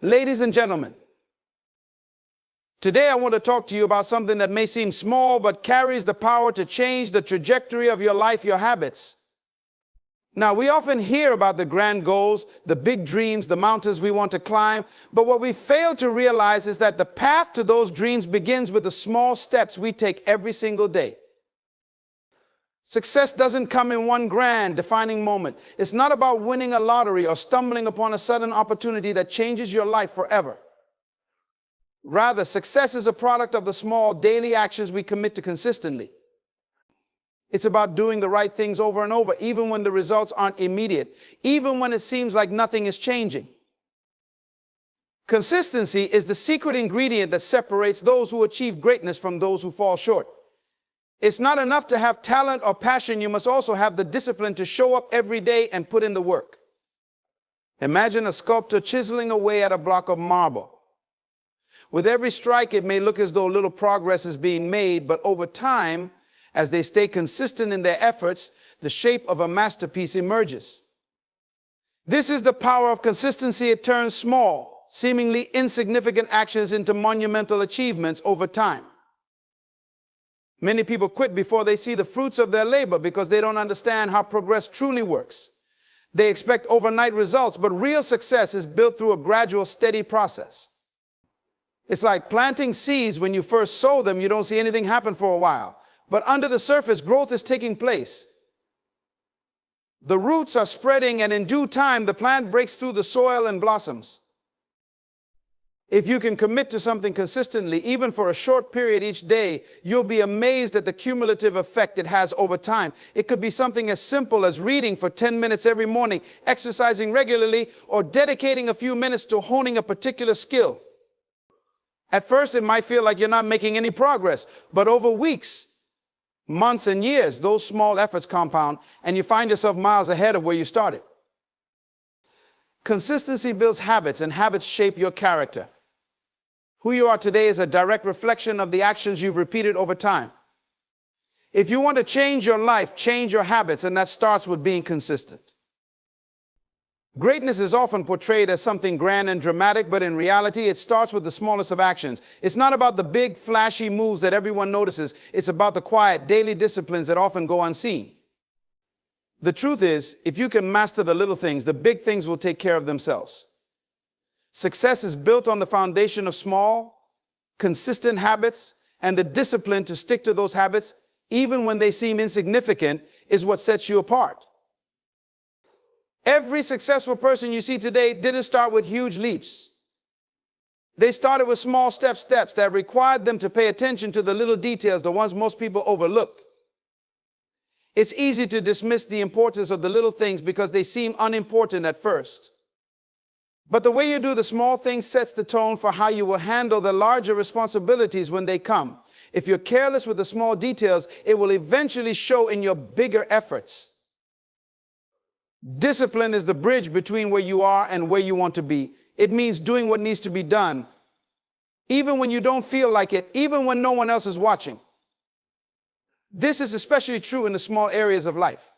Ladies and gentlemen, today I want to talk to you about something that may seem small but carries the power to change the trajectory of your life, your habits. Now, we often hear about the grand goals, the big dreams, the mountains we want to climb, but what we fail to realize is that the path to those dreams begins with the small steps we take every single day. Success doesn't come in one grand, defining moment. It's not about winning a lottery or stumbling upon a sudden opportunity that changes your life forever. Rather, success is a product of the small daily actions we commit to consistently. It's about doing the right things over and over, even when the results aren't immediate, even when it seems like nothing is changing. Consistency is the secret ingredient that separates those who achieve greatness from those who fall short. It's not enough to have talent or passion. You must also have the discipline to show up every day and put in the work. Imagine a sculptor chiseling away at a block of marble. With every strike, it may look as though little progress is being made, but over time, as they stay consistent in their efforts, the shape of a masterpiece emerges. This is the power of consistency. It turns small, seemingly insignificant actions into monumental achievements over time. Many people quit before they see the fruits of their labor because they don't understand how progress truly works. They expect overnight results, but real success is built through a gradual, steady process. It's like planting seeds. When you first sow them, you don't see anything happen for a while. But under the surface, growth is taking place. The roots are spreading, and in due time, the plant breaks through the soil and blossoms. If you can commit to something consistently, even for a short period each day, you'll be amazed at the cumulative effect it has over time. It could be something as simple as reading for 10 minutes every morning, exercising regularly, or dedicating a few minutes to honing a particular skill. At first, it might feel like you're not making any progress, but over weeks, months, and years, those small efforts compound, and you find yourself miles ahead of where you started. Consistency builds habits, and habits shape your character. Who you are today is a direct reflection of the actions you've repeated over time. If you want to change your life, change your habits, and that starts with being consistent. Greatness is often portrayed as something grand and dramatic, but in reality, it starts with the smallest of actions. It's not about the big, flashy moves that everyone notices. It's about the quiet, daily disciplines that often go unseen. The truth is, if you can master the little things, the big things will take care of themselves. Success is built on the foundation of small, consistent habits, and the discipline to stick to those habits, even when they seem insignificant, is what sets you apart. Every successful person you see today didn't start with huge leaps. They started with small steps that required them to pay attention to the little details, the ones most people overlook. It's easy to dismiss the importance of the little things because they seem unimportant at first. But the way you do the small things sets the tone for how you will handle the larger responsibilities when they come. If you're careless with the small details, it will eventually show in your bigger efforts. Discipline is the bridge between where you are and where you want to be. It means doing what needs to be done, even when you don't feel like it, even when no one else is watching. This is especially true in the small areas of life.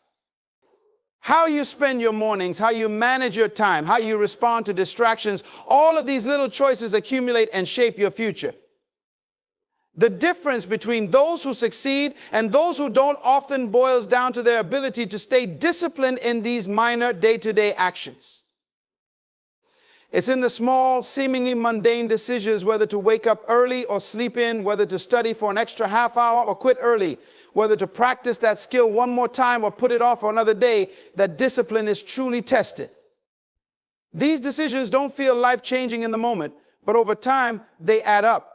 How you spend your mornings, how you manage your time, how you respond to distractions, all of these little choices accumulate and shape your future. The difference between those who succeed and those who don't often boils down to their ability to stay disciplined in these minor day-to-day actions. It's in the small, seemingly mundane decisions, whether to wake up early or sleep in, whether to study for an extra half hour or quit early, whether to practice that skill one more time or put it off for another day, that discipline is truly tested. These decisions don't feel life-changing in the moment, but over time, they add up.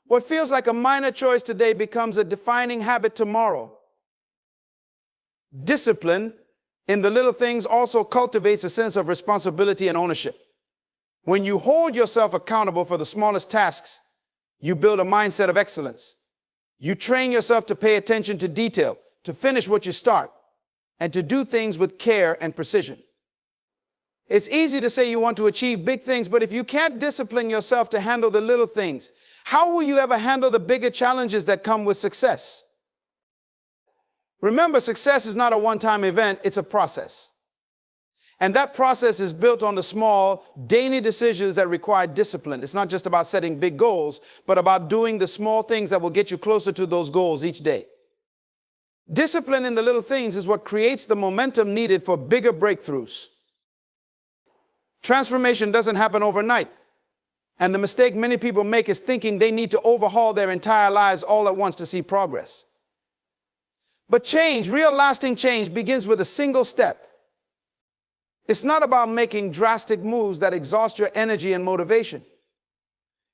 What feels like a minor choice today becomes a defining habit tomorrow. Discipline in the little things also cultivates a sense of responsibility and ownership. When you hold yourself accountable for the smallest tasks, you build a mindset of excellence. You train yourself to pay attention to detail, to finish what you start, and to do things with care and precision. It's easy to say you want to achieve big things, but if you can't discipline yourself to handle the little things, how will you ever handle the bigger challenges that come with success? Remember, success is not a one-time event, it's a process. And that process is built on the small daily decisions that require discipline. It's not just about setting big goals, but about doing the small things that will get you closer to those goals each day. Discipline in the little things is what creates the momentum needed for bigger breakthroughs. Transformation doesn't happen overnight. And the mistake many people make is thinking they need to overhaul their entire lives all at once to see progress. But change, real lasting change, begins with a single step. It's not about making drastic moves that exhaust your energy and motivation.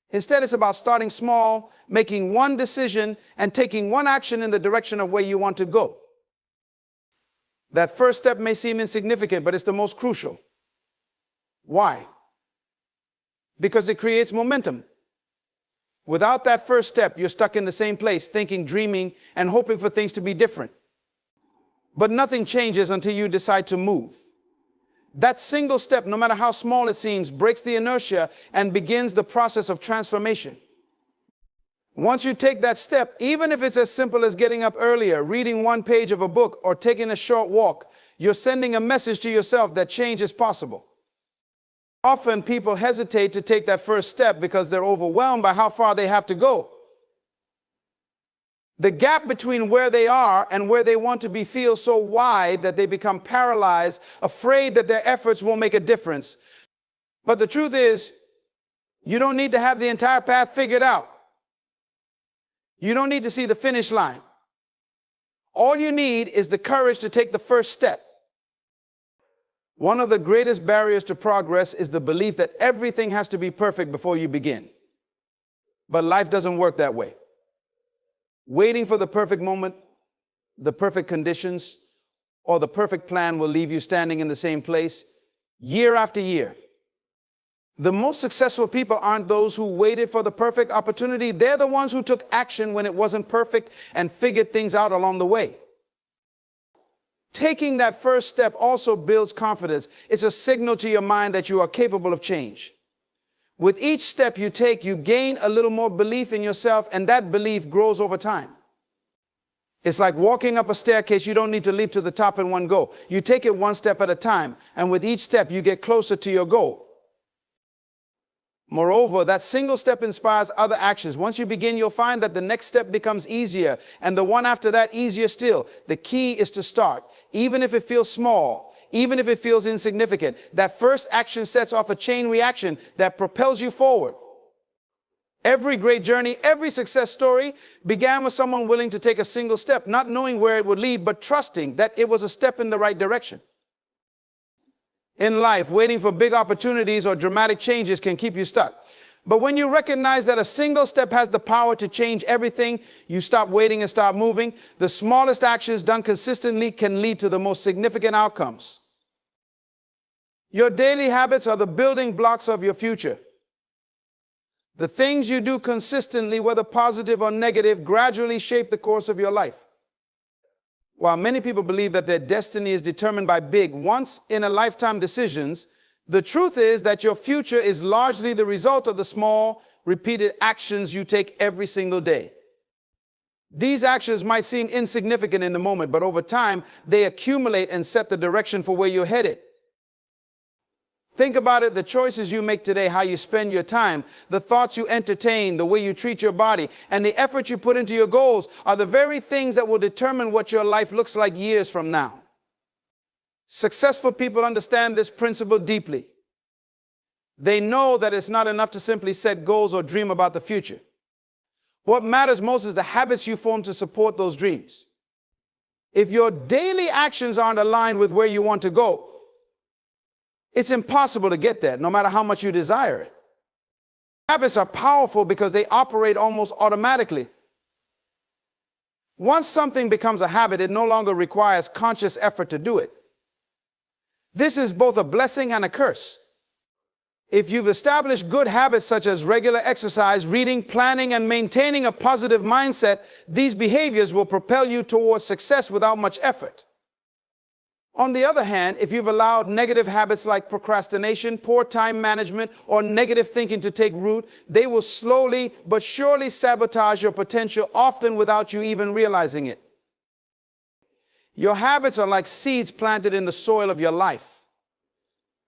Instead, it's about starting small, making one decision, and taking one action in the direction of where you want to go. That first step may seem insignificant, but it's the most crucial. Why? Because it creates momentum. Without that first step, you're stuck in the same place, thinking, dreaming, and hoping for things to be different. But nothing changes until you decide to move. That single step, no matter how small it seems, breaks the inertia and begins the process of transformation. Once you take that step, even if it's as simple as getting up earlier, reading one page of a book, or taking a short walk, you're sending a message to yourself that change is possible. Often people hesitate to take that first step because they're overwhelmed by how far they have to go. The gap between where they are and where they want to be feels so wide that they become paralyzed, afraid that their efforts won't make a difference. But the truth is, you don't need to have the entire path figured out. You don't need to see the finish line. All you need is the courage to take the first step. One of the greatest barriers to progress is the belief that everything has to be perfect before you begin. But life doesn't work that way. Waiting for the perfect moment, the perfect conditions, or the perfect plan will leave you standing in the same place year after year. The most successful people aren't those who waited for the perfect opportunity. They're the ones who took action when it wasn't perfect and figured things out along the way. Taking that first step also builds confidence. It's a signal to your mind that you are capable of change. With each step you take, you gain a little more belief in yourself, and that belief grows over time. It's like walking up a staircase. You don't need to leap to the top in one go. You take it one step at a time, and with each step you get closer to your goal. Moreover, that single step inspires other actions. Once you begin, you'll find that the next step becomes easier, and the one after that easier still. The key is to start, even if it feels small. Even if it feels insignificant, that first action sets off a chain reaction that propels you forward. Every great journey, every success story began with someone willing to take a single step, not knowing where it would lead, but trusting that it was a step in the right direction. In life, waiting for big opportunities or dramatic changes can keep you stuck. But when you recognize that a single step has the power to change everything, you stop waiting and start moving. The smallest actions done consistently can lead to the most significant outcomes. Your daily habits are the building blocks of your future. The things you do consistently, whether positive or negative, gradually shape the course of your life. While many people believe that their destiny is determined by big, once-in-a-lifetime decisions, the truth is that your future is largely the result of the small, repeated actions you take every single day. These actions might seem insignificant in the moment, but over time, they accumulate and set the direction for where you're headed. Think about it, the choices you make today, how you spend your time, the thoughts you entertain, the way you treat your body, and the effort you put into your goals are the very things that will determine what your life looks like years from now. Successful people understand this principle deeply. They know that it's not enough to simply set goals or dream about the future. What matters most is the habits you form to support those dreams. If your daily actions aren't aligned with where you want to go, it's impossible to get there, no matter how much you desire it. Habits are powerful because they operate almost automatically. Once something becomes a habit, it no longer requires conscious effort to do it. This is both a blessing and a curse. If you've established good habits such as regular exercise, reading, planning, and maintaining a positive mindset, these behaviors will propel you towards success without much effort. On the other hand, if you've allowed negative habits like procrastination, poor time management, or negative thinking to take root, they will slowly but surely sabotage your potential, often without you even realizing it. Your habits are like seeds planted in the soil of your life.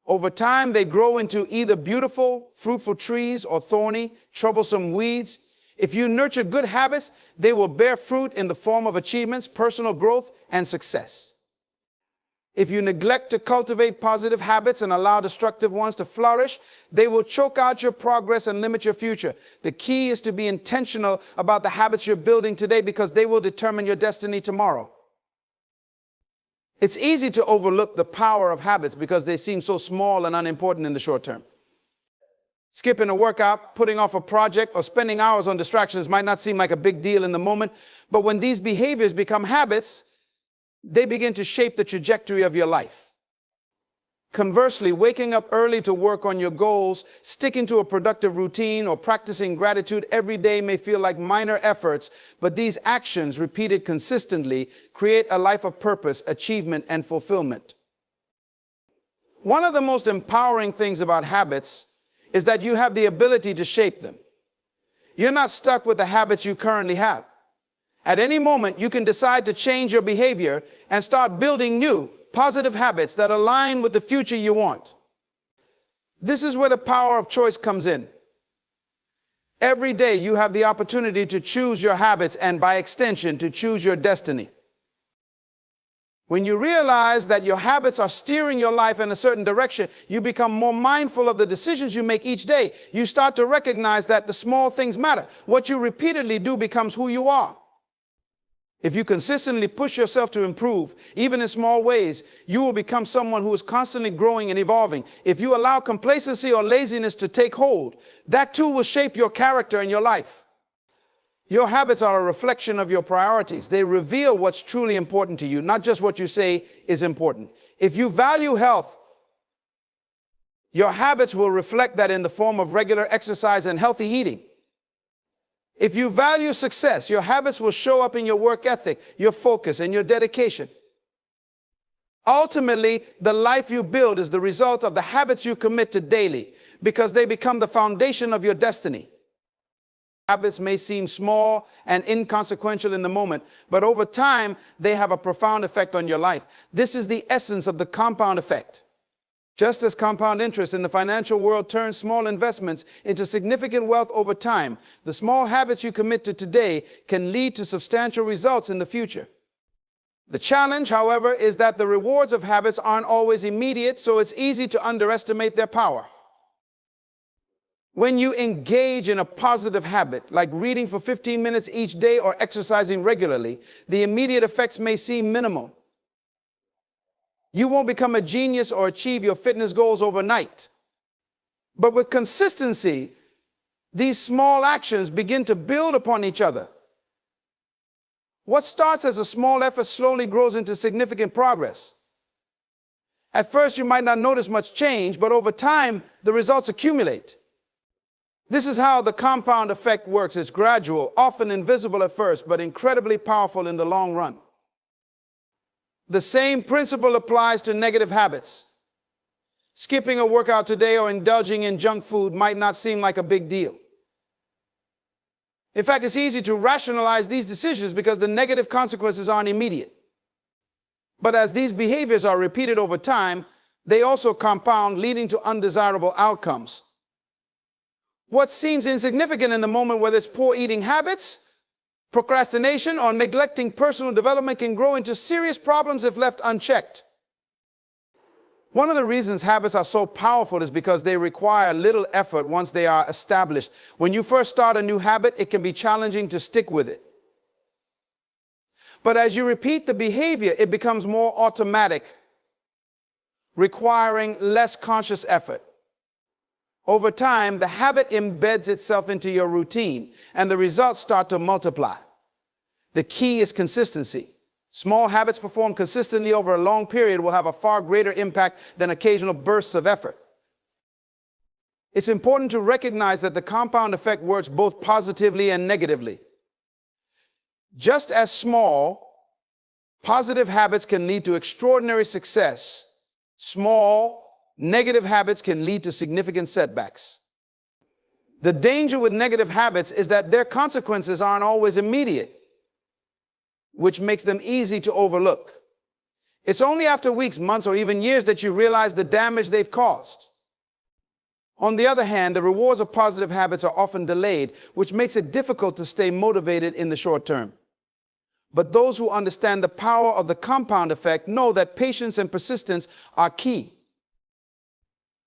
Over time, they grow into either beautiful, fruitful trees or thorny, troublesome weeds. If you nurture good habits, they will bear fruit in the form of achievements, personal growth, and success. If you neglect to cultivate positive habits and allow destructive ones to flourish, they will choke out your progress and limit your future. The key is to be intentional about the habits you're building today, because they will determine your destiny tomorrow. It's easy to overlook the power of habits because they seem so small and unimportant in the short term. Skipping a workout, putting off a project, or spending hours on distractions might not seem like a big deal in the moment, but when these behaviors become habits, they begin to shape the trajectory of your life. Conversely, waking up early to work on your goals, sticking to a productive routine, or practicing gratitude every day may feel like minor efforts, but these actions, repeated consistently, create a life of purpose, achievement, and fulfillment. One of the most empowering things about habits is that you have the ability to shape them. You're not stuck with the habits you currently have. At any moment, you can decide to change your behavior and start building new, positive habits that align with the future you want. This is where the power of choice comes in. Every day, you have the opportunity to choose your habits and, by extension, to choose your destiny. When you realize that your habits are steering your life in a certain direction, you become more mindful of the decisions you make each day. You start to recognize that the small things matter. What you repeatedly do becomes who you are. If you consistently push yourself to improve, even in small ways, you will become someone who is constantly growing and evolving. If you allow complacency or laziness to take hold, that too will shape your character and your life. Your habits are a reflection of your priorities. They reveal what's truly important to you, not just what you say is important. If you value health, your habits will reflect that in the form of regular exercise and healthy eating. If you value success, your habits will show up in your work ethic, your focus, and your dedication. Ultimately, the life you build is the result of the habits you commit to daily, because they become the foundation of your destiny. Habits may seem small and inconsequential in the moment, but over time, they have a profound effect on your life. This is the essence of the compound effect. Just as compound interest in the financial world turns small investments into significant wealth over time, the small habits you commit to today can lead to substantial results in the future. The challenge, however, is that the rewards of habits aren't always immediate, so it's easy to underestimate their power. When you engage in a positive habit, like reading for 15 minutes each day or exercising regularly, the immediate effects may seem minimal. You won't become a genius or achieve your fitness goals overnight. But with consistency, these small actions begin to build upon each other. What starts as a small effort slowly grows into significant progress. At first, you might not notice much change, but over time, the results accumulate. This is how the compound effect works. It's gradual, often invisible at first, but incredibly powerful in the long run. The same principle applies to negative habits. Skipping a workout today or indulging in junk food might not seem like a big deal. In fact, it's easy to rationalize these decisions because the negative consequences aren't immediate. But as these behaviors are repeated over time, they also compound, leading to undesirable outcomes. What seems insignificant in the moment, whether it's poor eating habits, procrastination, or neglecting personal development, can grow into serious problems if left unchecked. One of the reasons habits are so powerful is because they require little effort once they are established. When you first start a new habit, it can be challenging to stick with it. But as you repeat the behavior, it becomes more automatic, requiring less conscious effort. Over time, the habit embeds itself into your routine, and the results start to multiply. The key is consistency. Small habits performed consistently over a long period will have a far greater impact than occasional bursts of effort. It's important to recognize that the compound effect works both positively and negatively. Just as small, positive habits can lead to extraordinary success, small, negative habits can lead to significant setbacks. The danger with negative habits is that their consequences aren't always immediate, which makes them easy to overlook. It's only after weeks, months, or even years that you realize the damage they've caused. On the other hand, the rewards of positive habits are often delayed, which makes it difficult to stay motivated in the short term. But those who understand the power of the compound effect know that patience and persistence are key.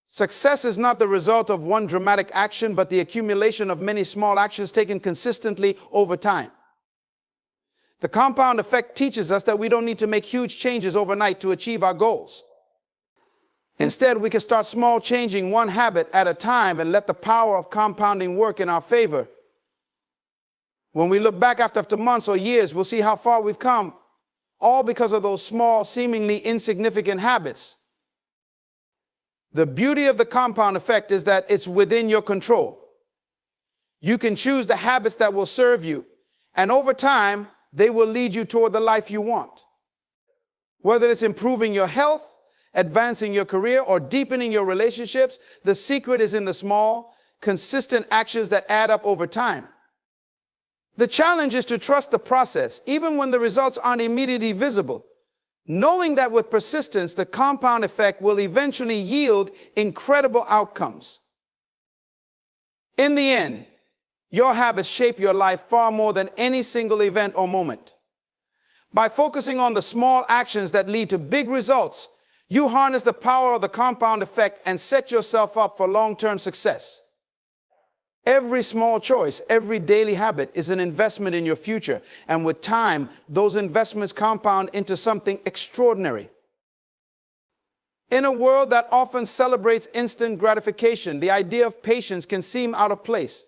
Success is not the result of one dramatic action, but the accumulation of many small actions taken consistently over time. The compound effect teaches us that we don't need to make huge changes overnight to achieve our goals. Instead, we can start small, changing one habit at a time and let the power of compounding work in our favor. When we look back after months or years, we'll see how far we've come, all because of those small, seemingly insignificant habits. The beauty of the compound effect is that it's within your control. You can choose the habits that will serve you, and over time, they will lead you toward the life you want. Whether it's improving your health, advancing your career, or deepening your relationships, the secret is in the small, consistent actions that add up over time. The challenge is to trust the process, even when the results aren't immediately visible, knowing that with persistence, the compound effect will eventually yield incredible outcomes. In the end, your habits shape your life far more than any single event or moment. By focusing on the small actions that lead to big results, you harness the power of the compound effect and set yourself up for long-term success. Every small choice, every daily habit is an investment in your future, and with time, those investments compound into something extraordinary. In a world that often celebrates instant gratification, the idea of patience can seem out of place.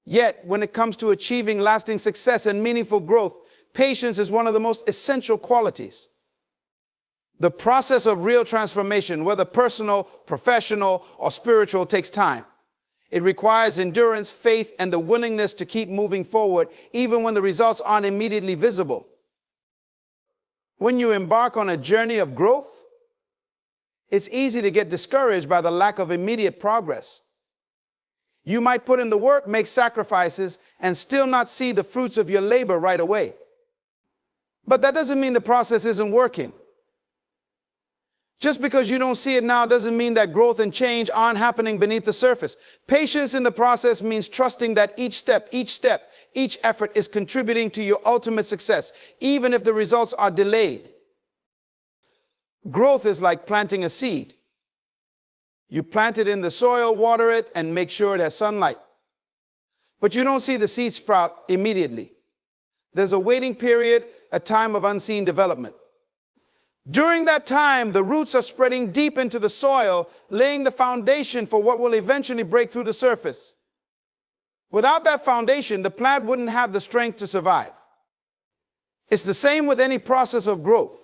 Yet, when it comes to achieving lasting success and meaningful growth, patience is one of the most essential qualities. The process of real transformation, whether personal, professional, or spiritual, takes time. It requires endurance, faith, and the willingness to keep moving forward, even when the results aren't immediately visible. When you embark on a journey of growth, it's easy to get discouraged by the lack of immediate progress. You might put in the work, make sacrifices, and still not see the fruits of your labor right away. But that doesn't mean the process isn't working. Just because you don't see it now doesn't mean that growth and change aren't happening beneath the surface. Patience in the process means trusting that each step, each effort is contributing to your ultimate success, even if the results are delayed. Growth is like planting a seed. You plant it in the soil, water it, and make sure it has sunlight. But you don't see the seed sprout immediately. There's a waiting period, a time of unseen development. During that time, the roots are spreading deep into the soil, laying the foundation for what will eventually break through the surface. Without that foundation, the plant wouldn't have the strength to survive. It's the same with any process of growth.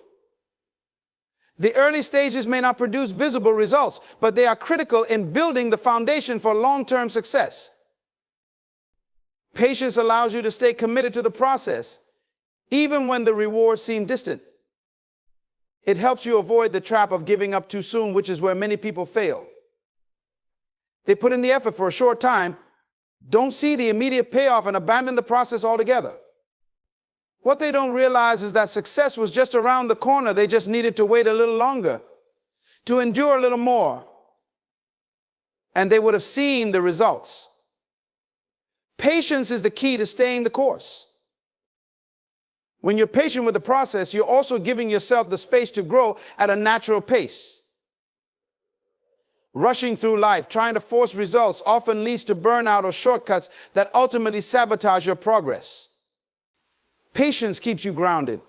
The early stages may not produce visible results, but they are critical in building the foundation for long-term success. Patience allows you to stay committed to the process, even when the rewards seem distant. It helps you avoid the trap of giving up too soon, which is where many people fail. They put in the effort for a short time, don't see the immediate payoff, and abandon the process altogether. What they don't realize is that success was just around the corner. They just needed to wait a little longer, to endure a little more, and they would have seen the results. Patience is the key to staying the course. When you're patient with the process, you're also giving yourself the space to grow at a natural pace. Rushing through life, trying to force results, often leads to burnout or shortcuts that ultimately sabotage your progress. Patience keeps you grounded.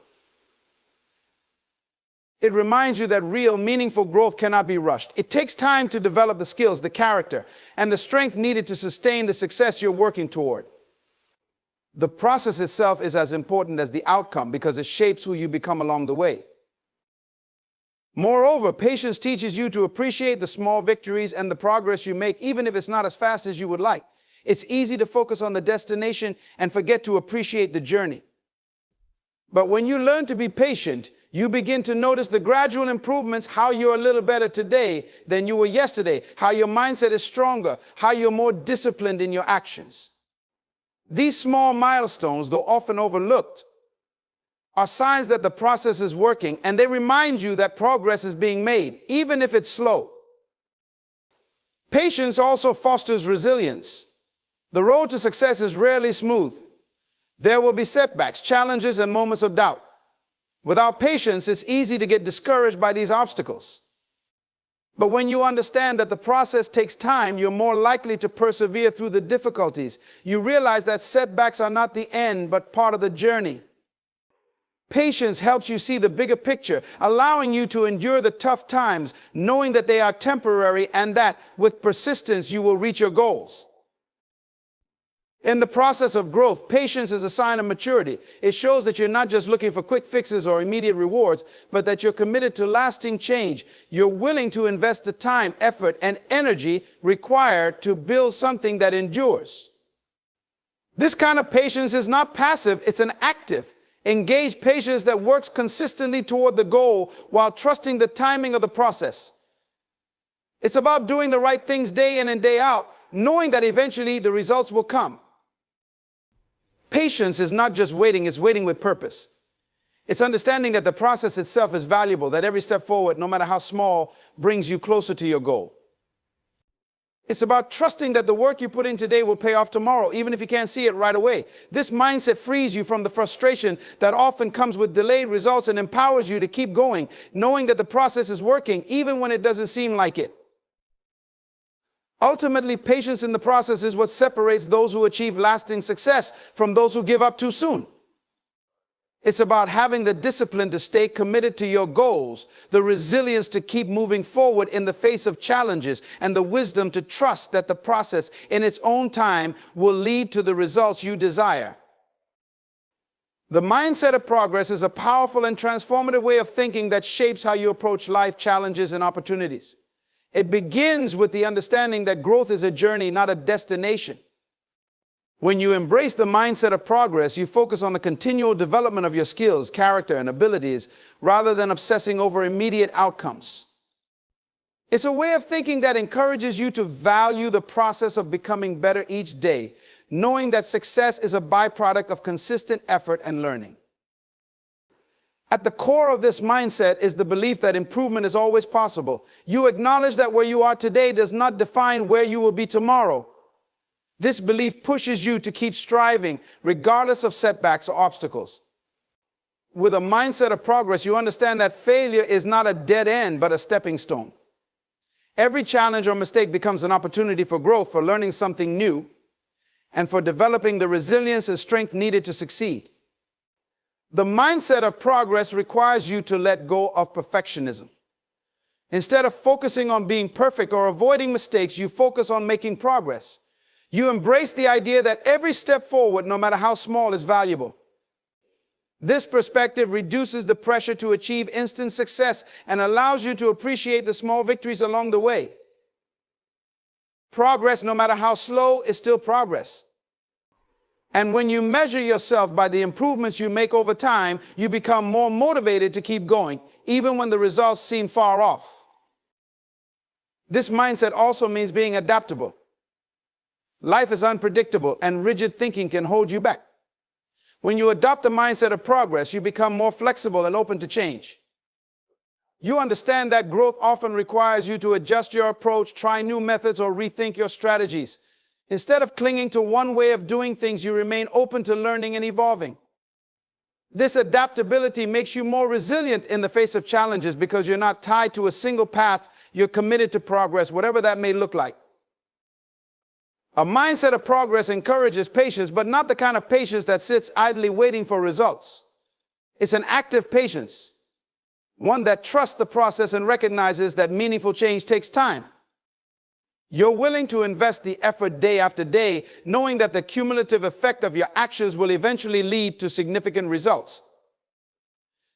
It reminds you that real, meaningful growth cannot be rushed. It takes time to develop the skills, the character, and the strength needed to sustain the success you're working toward. The process itself is as important as the outcome because it shapes who you become along the way. Moreover, patience teaches you to appreciate the small victories and the progress you make, even if it's not as fast as you would like. It's easy to focus on the destination and forget to appreciate the journey. But when you learn to be patient, you begin to notice the gradual improvements, how you're a little better today than you were yesterday, how your mindset is stronger, how you're more disciplined in your actions. These small milestones, though often overlooked, are signs that the process is working, and they remind you that progress is being made, even if it's slow. Patience also fosters resilience. The road to success is rarely smooth. There will be setbacks, challenges, and moments of doubt. Without patience, it's easy to get discouraged by these obstacles. But when you understand that the process takes time, you're more likely to persevere through the difficulties. You realize that setbacks are not the end, but part of the journey. Patience helps you see the bigger picture, allowing you to endure the tough times, knowing that they are temporary and that with persistence you will reach your goals. In the process of growth, patience is a sign of maturity. It shows that you're not just looking for quick fixes or immediate rewards, but that you're committed to lasting change. You're willing to invest the time, effort, and energy required to build something that endures. This kind of patience is not passive, it's an active, engaged patience that works consistently toward the goal while trusting the timing of the process. It's about doing the right things day in and day out, knowing that eventually the results will come. Patience is not just waiting, it's waiting with purpose. It's understanding that the process itself is valuable, that every step forward, no matter how small, brings you closer to your goal. It's about trusting that the work you put in today will pay off tomorrow, even if you can't see it right away. This mindset frees you from the frustration that often comes with delayed results and empowers you to keep going, knowing that the process is working, even when it doesn't seem like it. Ultimately, patience in the process is what separates those who achieve lasting success from those who give up too soon. It's about having the discipline to stay committed to your goals, the resilience to keep moving forward in the face of challenges, and the wisdom to trust that the process in its own time will lead to the results you desire. The mindset of progress is a powerful and transformative way of thinking that shapes how you approach life challenges and opportunities. It begins with the understanding that growth is a journey, not a destination. When you embrace the mindset of progress, you focus on the continual development of your skills, character, and abilities, rather than obsessing over immediate outcomes. It's a way of thinking that encourages you to value the process of becoming better each day, knowing that success is a byproduct of consistent effort and learning. At the core of this mindset is the belief that improvement is always possible. You acknowledge that where you are today does not define where you will be tomorrow. This belief pushes you to keep striving, regardless of setbacks or obstacles. With a mindset of progress, you understand that failure is not a dead end, but a stepping stone. Every challenge or mistake becomes an opportunity for growth, for learning something new, and for developing the resilience and strength needed to succeed. The mindset of progress requires you to let go of perfectionism. Instead of focusing on being perfect or avoiding mistakes, you focus on making progress. You embrace the idea that every step forward, no matter how small, is valuable. This perspective reduces the pressure to achieve instant success and allows you to appreciate the small victories along the way. Progress, no matter how slow, is still progress. And when you measure yourself by the improvements you make over time, you become more motivated to keep going, even when the results seem far off. This mindset also means being adaptable. Life is unpredictable, and rigid thinking can hold you back. When you adopt the mindset of progress, you become more flexible and open to change. You understand that growth often requires you to adjust your approach, try new methods, or rethink your strategies. Instead of clinging to one way of doing things, you remain open to learning and evolving. This adaptability makes you more resilient in the face of challenges because you're not tied to a single path. You're committed to progress, whatever that may look like. A mindset of progress encourages patience, but not the kind of patience that sits idly waiting for results. It's an active patience, one that trusts the process and recognizes that meaningful change takes time. You're willing to invest the effort day after day, knowing that the cumulative effect of your actions will eventually lead to significant results.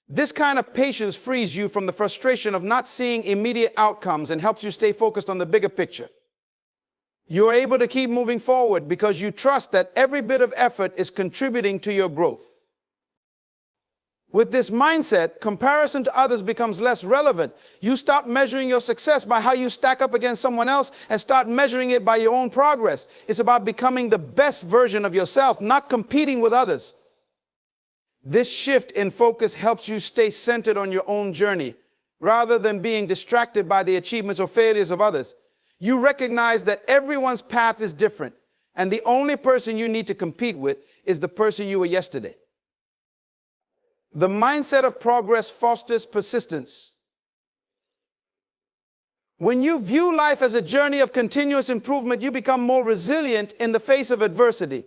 This kind of patience frees you from the frustration of not seeing immediate outcomes and helps you stay focused on the bigger picture. You're able to keep moving forward because you trust that every bit of effort is contributing to your growth. With this mindset, comparison to others becomes less relevant. You stop measuring your success by how you stack up against someone else and start measuring it by your own progress. It's about becoming the best version of yourself, not competing with others. This shift in focus helps you stay centered on your own journey, rather than being distracted by the achievements or failures of others. You recognize that everyone's path is different, and the only person you need to compete with is the person you were yesterday. The mindset of progress fosters persistence. When you view life as a journey of continuous improvement, you become more resilient in the face of adversity.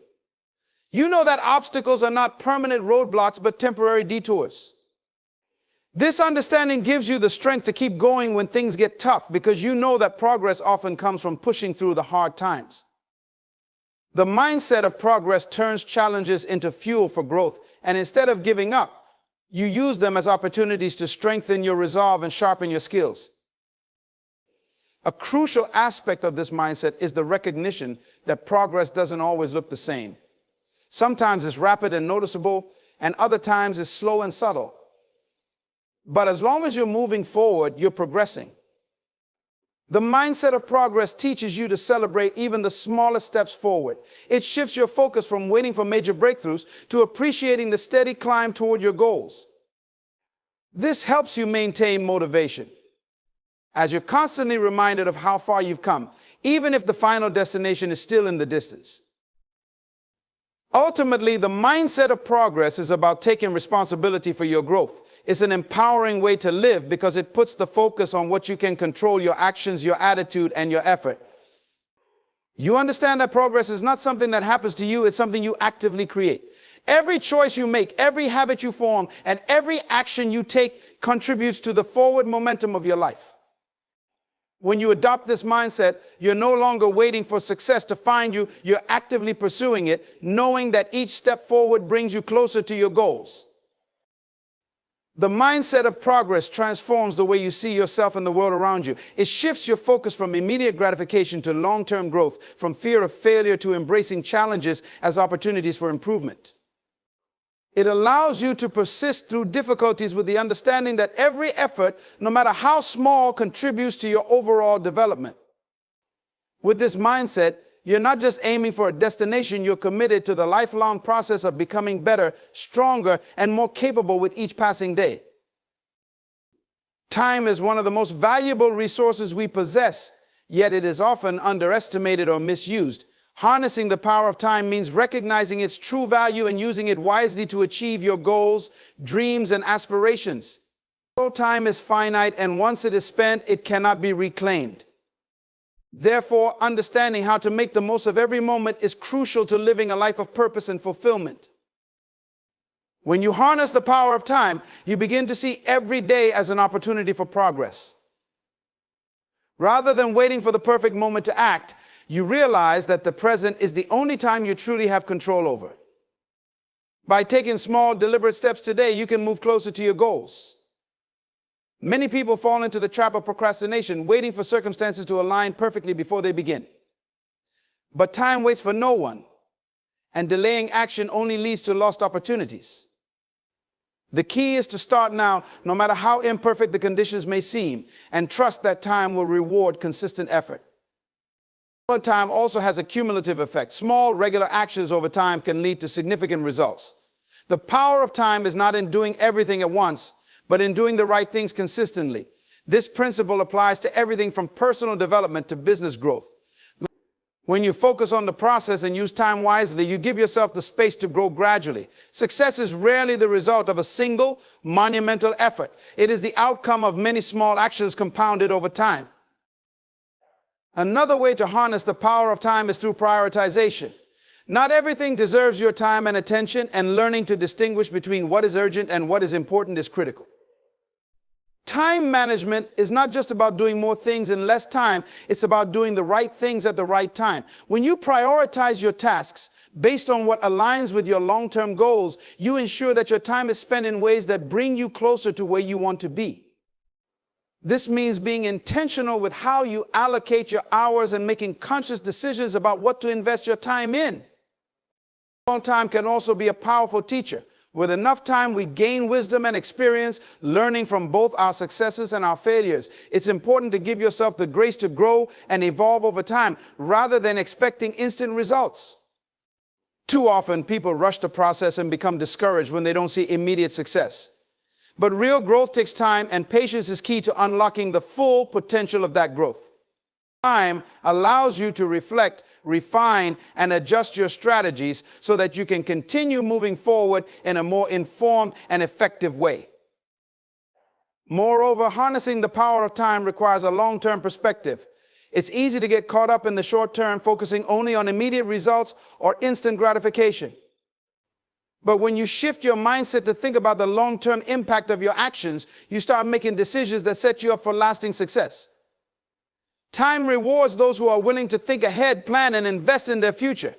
You know that obstacles are not permanent roadblocks, but temporary detours. This understanding gives you the strength to keep going when things get tough, because you know that progress often comes from pushing through the hard times. The mindset of progress turns challenges into fuel for growth, and instead of giving up, you use them as opportunities to strengthen your resolve and sharpen your skills. A crucial aspect of this mindset is the recognition that progress doesn't always look the same. Sometimes it's rapid and noticeable, and other times it's slow and subtle. But as long as you're moving forward, you're progressing. The mindset of progress teaches you to celebrate even the smallest steps forward. It shifts your focus from waiting for major breakthroughs to appreciating the steady climb toward your goals. This helps you maintain motivation, as you're constantly reminded of how far you've come, even if the final destination is still in the distance. Ultimately, the mindset of progress is about taking responsibility for your growth. It's an empowering way to live because it puts the focus on what you can control: your actions, your attitude, and your effort. You understand that progress is not something that happens to you, it's something you actively create. Every choice you make, every habit you form, and every action you take contributes to the forward momentum of your life. When you adopt this mindset, you're no longer waiting for success to find you. You're actively pursuing it, knowing that each step forward brings you closer to your goals. The mindset of progress transforms the way you see yourself and the world around you. It shifts your focus from immediate gratification to long-term growth, from fear of failure to embracing challenges as opportunities for improvement. It allows you to persist through difficulties with the understanding that every effort, no matter how small, contributes to your overall development. With this mindset, you're not just aiming for a destination, you're committed to the lifelong process of becoming better, stronger, and more capable with each passing day. Time is one of the most valuable resources we possess, yet it is often underestimated or misused. Harnessing the power of time means recognizing its true value and using it wisely to achieve your goals, dreams, and aspirations. Time is finite, and once it is spent, it cannot be reclaimed. Therefore, understanding how to make the most of every moment is crucial to living a life of purpose and fulfillment. When you harness the power of time, you begin to see every day as an opportunity for progress. Rather than waiting for the perfect moment to act, you realize that the present is the only time you truly have control over. By taking small, deliberate steps today, you can move closer to your goals. Many people fall into the trap of procrastination, waiting for circumstances to align perfectly before they begin. But time waits for no one, and delaying action only leads to lost opportunities. The key is to start now, no matter how imperfect the conditions may seem, and trust that time will reward consistent effort. Time also has a cumulative effect. Small, regular actions over time can lead to significant results. The power of time is not in doing everything at once, but in doing the right things consistently. This principle applies to everything from personal development to business growth. When you focus on the process and use time wisely, you give yourself the space to grow gradually. Success is rarely the result of a single, monumental effort. It is the outcome of many small actions compounded over time. Another way to harness the power of time is through prioritization. Not everything deserves your time and attention, and learning to distinguish between what is urgent and what is important is critical. Time management is not just about doing more things in less time, it's about doing the right things at the right time. When you prioritize your tasks based on what aligns with your long-term goals, you ensure that your time is spent in ways that bring you closer to where you want to be. This means being intentional with how you allocate your hours and making conscious decisions about what to invest your time in. Time can also be a powerful teacher. With enough time, we gain wisdom and experience, learning from both our successes and our failures. It's important to give yourself the grace to grow and evolve over time, rather than expecting instant results. Too often, people rush the process and become discouraged when they don't see immediate success. But real growth takes time, and patience is key to unlocking the full potential of that growth. Time allows you to reflect, refine, and adjust your strategies so that you can continue moving forward in a more informed and effective way. Moreover, harnessing the power of time requires a long-term perspective. It's easy to get caught up in the short term, focusing only on immediate results or instant gratification. But when you shift your mindset to think about the long-term impact of your actions, you start making decisions that set you up for lasting success. Time rewards those who are willing to think ahead, plan, and invest in their future.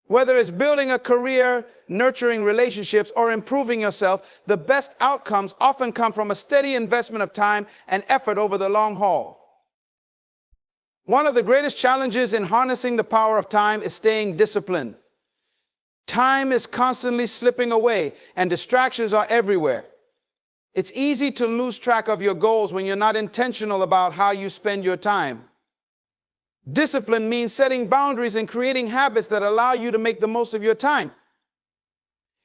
Whether it's building a career, nurturing relationships, or improving yourself, the best outcomes often come from a steady investment of time and effort over the long haul. One of the greatest challenges in harnessing the power of time is staying disciplined. Time is constantly slipping away, and distractions are everywhere. It's easy to lose track of your goals when you're not intentional about how you spend your time. Discipline means setting boundaries and creating habits that allow you to make the most of your time.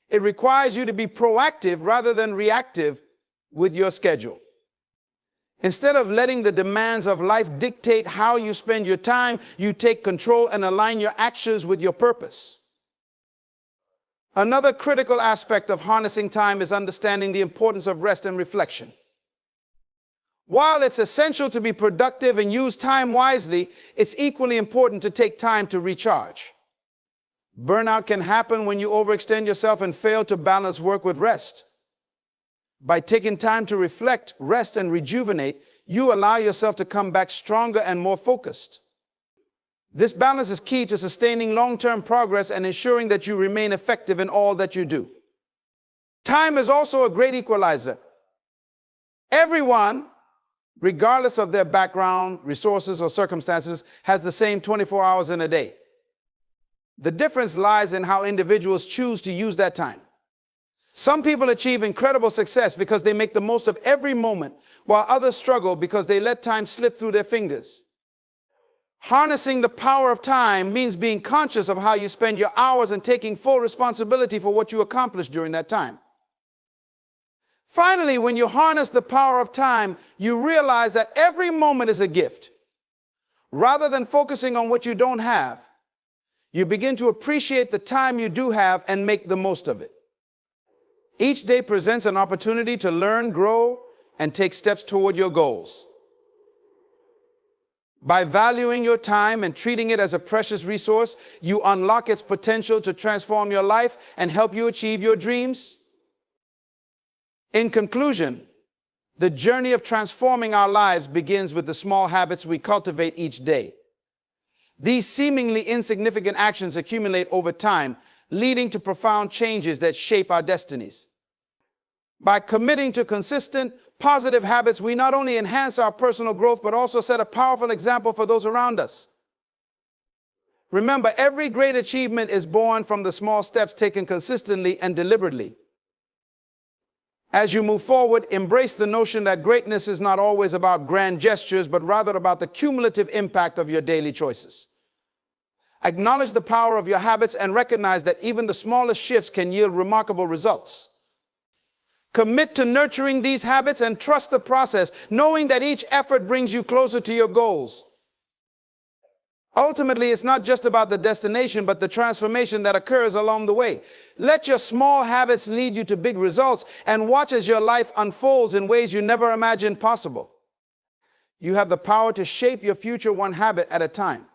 It requires you to be proactive rather than reactive with your schedule. Instead of letting the demands of life dictate how you spend your time, you take control and align your actions with your purpose. Another critical aspect of harnessing time is understanding the importance of rest and reflection. While it's essential to be productive and use time wisely, it's equally important to take time to recharge. Burnout can happen when you overextend yourself and fail to balance work with rest. By taking time to reflect, rest, and rejuvenate, you allow yourself to come back stronger and more focused. This balance is key to sustaining long-term progress and ensuring that you remain effective in all that you do. Time is also a great equalizer. Everyone, regardless of their background, resources, or circumstances, has the same 24 hours in a day. The difference lies in how individuals choose to use that time. Some people achieve incredible success because they make the most of every moment, while others struggle because they let time slip through their fingers. Harnessing the power of time means being conscious of how you spend your hours and taking full responsibility for what you accomplish during that time. Finally, when you harness the power of time, you realize that every moment is a gift. Rather than focusing on what you don't have, you begin to appreciate the time you do have and make the most of it. Each day presents an opportunity to learn, grow, and take steps toward your goals. By valuing your time and treating it as a precious resource, you unlock its potential to transform your life and help you achieve your dreams. In conclusion, the journey of transforming our lives begins with the small habits we cultivate each day. These seemingly insignificant actions accumulate over time, leading to profound changes that shape our destinies. By committing to consistent, positive habits, we not only enhance our personal growth, but also set a powerful example for those around us. Remember, every great achievement is born from the small steps taken consistently and deliberately. As you move forward, embrace the notion that greatness is not always about grand gestures, but rather about the cumulative impact of your daily choices. Acknowledge the power of your habits and recognize that even the smallest shifts can yield remarkable results. Commit to nurturing these habits and trust the process, knowing that each effort brings you closer to your goals. Ultimately, it's not just about the destination, but the transformation that occurs along the way. Let your small habits lead you to big results, and watch as your life unfolds in ways you never imagined possible. You have the power to shape your future one habit at a time.